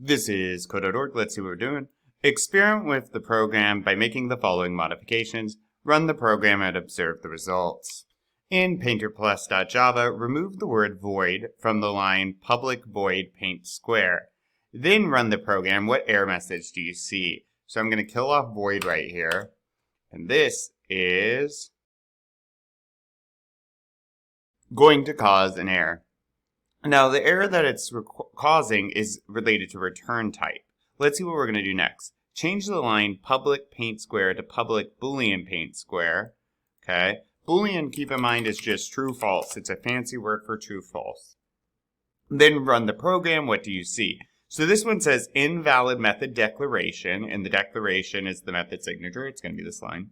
This is code.org. Let's see what we're doing. Experiment with the program by making the following modifications. Run the program and observe the results. In painterplus.java, remove the word void from the line public void paint square. Then run the program. What error message do you see? So I'm going to kill off void right here. And this is going to cause an error. Now, the error that it's causing is related to return type. Let's see what we're going to do next. Change the line public paint square to public boolean paint square. Okay. Boolean, keep in mind, is just true false. It's a fancy word for true false. Then run the program. What do you see? So this one says invalid method declaration, and the declaration is the method signature. It's going to be this line.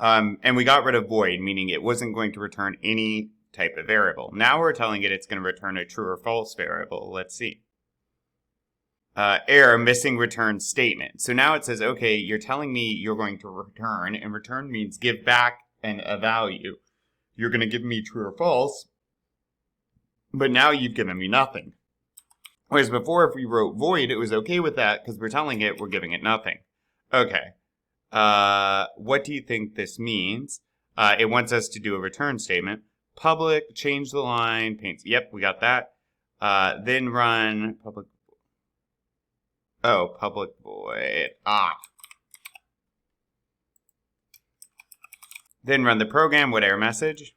And we got rid of void, meaning it wasn't going to return any type of variable. Now we're telling it it's going to return a true or false variable. Let's see. Error, missing return statement. So now it says, okay, you're telling me you're going to return, and return means give back a value. You're going to give me true or false, but now you've given me nothing. Whereas before, if we wrote void, it was okay with that because we're telling it we're giving it nothing. Okay. What do you think this means? It wants us to do a return statement. Public, change the line, paints. Yep, we got that. Then run public. Oh, public void. Then run the program. What error message?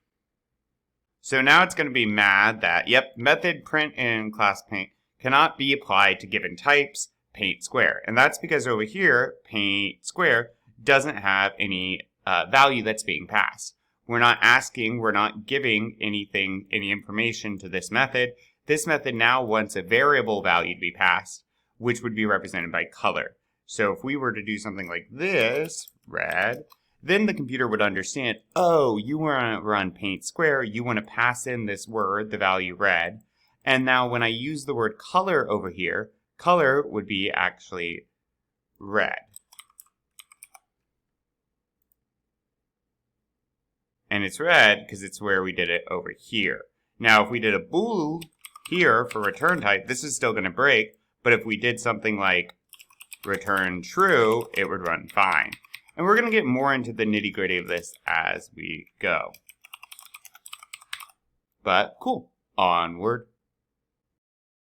So now it's going to be mad that, yep, method print in class paint cannot be applied to given types, paint square. And that's because over here, paint square doesn't have any value that's being passed. We're not asking, we're not giving anything, any information to this method. This method now wants a variable value to be passed, which would be represented by color. So if we were to do something like this, red, then the computer would understand, oh, you want to run paint square, you want to pass in this word, the value red. And now when I use the word color over here, color would be actually red. And it's red because it's where we did it over here. Now, if we did a bool here for return type, this is still going to break. But if we did something like return true, it would run fine. And we're going to get more into the nitty-gritty of this as we go. But cool. Onward.